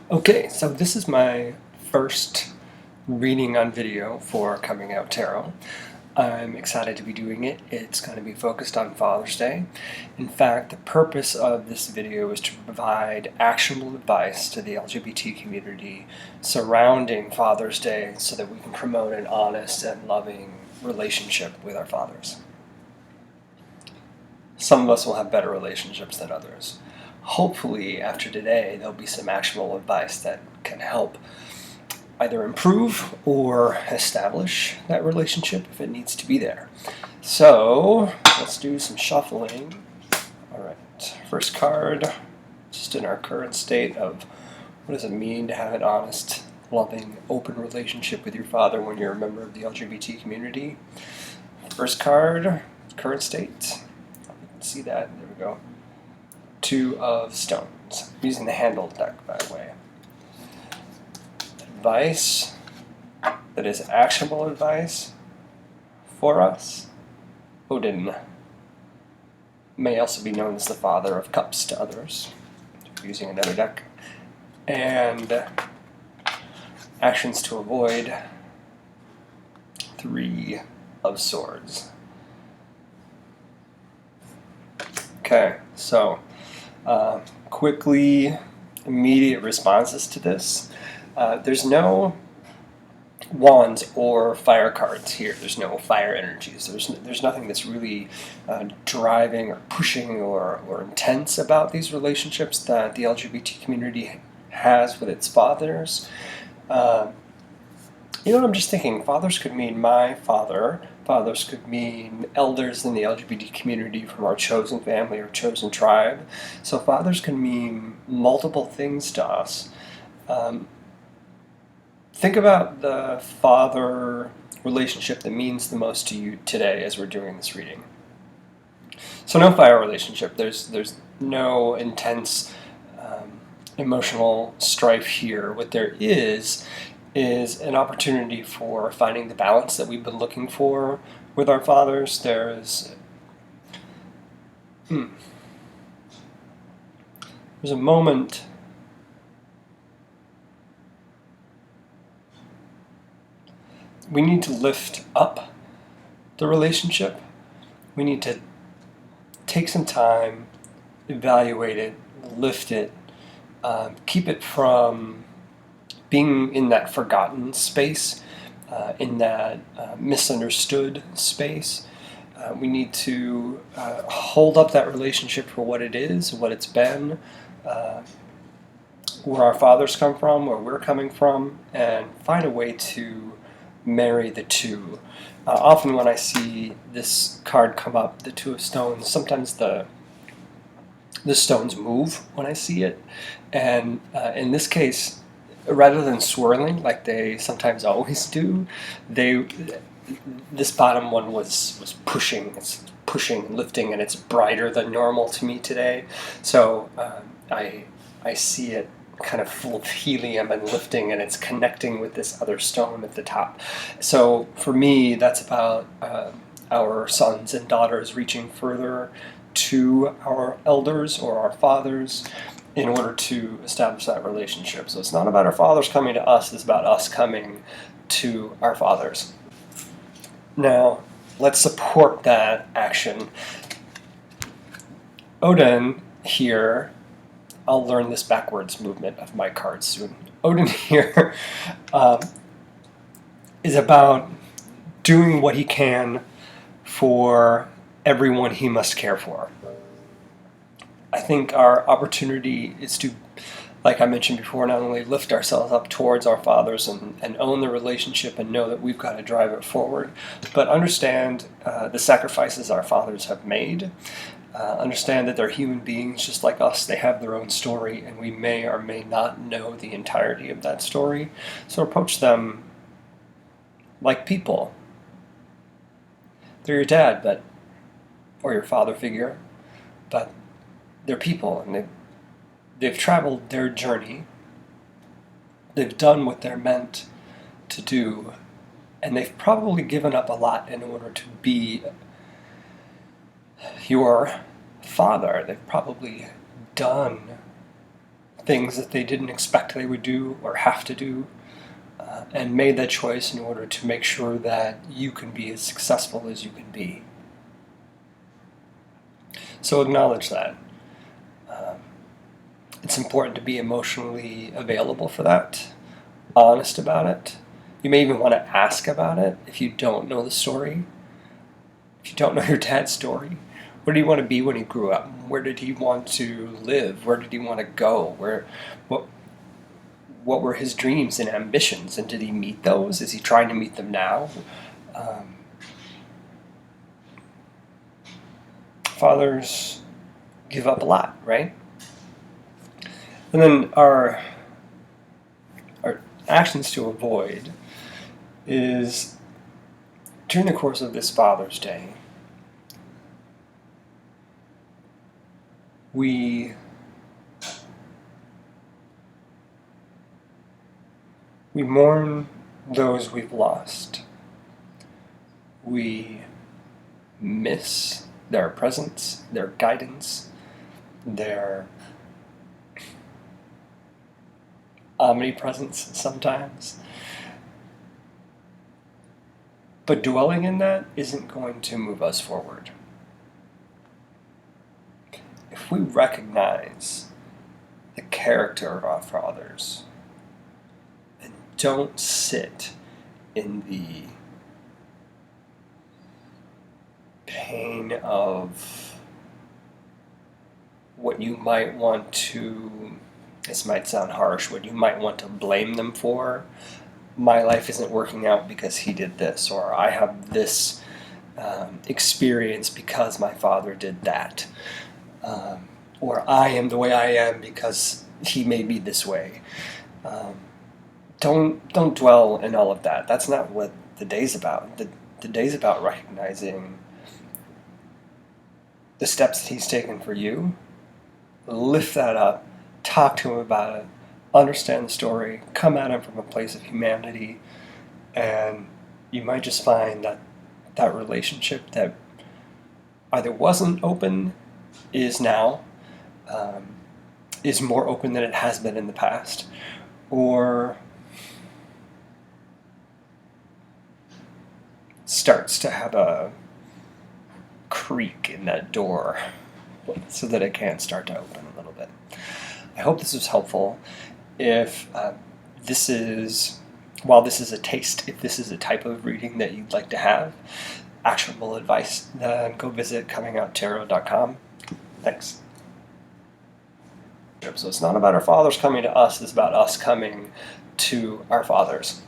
Okay, so this is my first reading on video for Coming Out Tarot. I'm excited to be doing it. It's going to be focused on Father's Day. In fact, the purpose of this video is to provide actionable advice to the LGBT community surrounding Father's Day so that we can promote an honest and loving relationship with our fathers. Some of us will have better relationships than others. Hopefully, after today, there'll be some actionable advice that can help either improve or establish that relationship if it needs to be there. So, let's do some shuffling. All right, first card, just in our current state of what does it mean to have an honest, loving, open relationship with your father when you're a member of the LGBT community. First card, current state. See that? There we go. Two of Stones. I'm using the handled deck, by the way. Advice that is actionable advice for us. Odin may also be known as the Father of Cups to others. Using another deck. And actions to avoid. Three of Swords. Okay, so quickly, immediate responses to this. There's no wands or fire cards here. There's no fire energies. There's nothing that's really driving or pushing or intense about these relationships that the LGBT community has with its fathers. I'm just thinking, fathers could mean my father. Fathers could mean elders in the LGBT community from our chosen family or chosen tribe. So fathers can mean multiple things to us. Think about the father relationship that means the most to you today as we're doing this reading. So no fire relationship. There's no intense emotional strife here. What there is an opportunity for finding the balance that we've been looking for with our fathers. There's a moment we need to lift up the relationship. We need to take some time, evaluate it, lift it, keep it from being in that forgotten space, in that misunderstood space. We need to hold up that relationship for what it is, what it's been, where our fathers come from, where we're coming from, and find a way to marry the two. Often when I see this card come up, the Two of Stones, sometimes the stones move when I see it. And in this case, rather than swirling like they sometimes always do, this bottom one was pushing. It's pushing, lifting, and it's brighter than normal to me today. So I see it kind of full of helium and lifting, and it's connecting with this other stone at the top. So for me, that's about our sons and daughters reaching further to our elders or our fathers in order to establish that relationship. So it's not about our fathers coming to us, it's about us coming to our fathers. Now, let's support that action. Odin here, I'll learn this backwards movement of my cards soon. Odin here is about doing what he can for everyone he must care for. I think our opportunity is to, like I mentioned before, not only lift ourselves up towards our fathers and own the relationship and know that we've got to drive it forward, but understand the sacrifices our fathers have made. Understand that they're human beings just like us. They have their own story, and we may or may not know the entirety of that story. So approach them like people. They're your dad, or your father figure, but they're people, and they've traveled their journey. They've done what they're meant to do, and they've probably given up a lot in order to be your father. They've probably done things that they didn't expect they would do or have to do, and made that choice in order to make sure that you can be as successful as you can be. So acknowledge that. It's important to be emotionally available for that, honest about it. You may even want to ask about it if you don't know the story. If you don't know your dad's story, where did he want to be when he grew up? Where did he want to live? Where did he want to go? What were his dreams and ambitions? And did he meet those? Is he trying to meet them now? Fathers give up a lot, right? And then our actions to avoid is, during the course of this Father's Day, we mourn those we've lost. We miss their presence, their guidance, their omnipresence sometimes. But dwelling in that isn't going to move us forward. If we recognize the character of our fathers and don't sit in the pain of what you might want to, this might sound harsh, what you might want to blame them for. My life isn't working out because he did this, or I have this experience because my father did that. Or I am the way I am because he made me this way. Don't dwell in all of that. That's not what the day's about. The day's about recognizing the steps that he's taken for you. Lift that up. Talk to him about it. Understand the story. Come at him from a place of humanity. And you might just find that that relationship that either wasn't open is now, is more open than it has been in the past, or starts to have a creak in that door so that it can start to open a little bit. I hope this was helpful. If while this is a taste, if this is a type of reading that you'd like to have, actionable advice, then go visit comingoutarot.com. Thanks. So it's not about our fathers coming to us, it's about us coming to our fathers.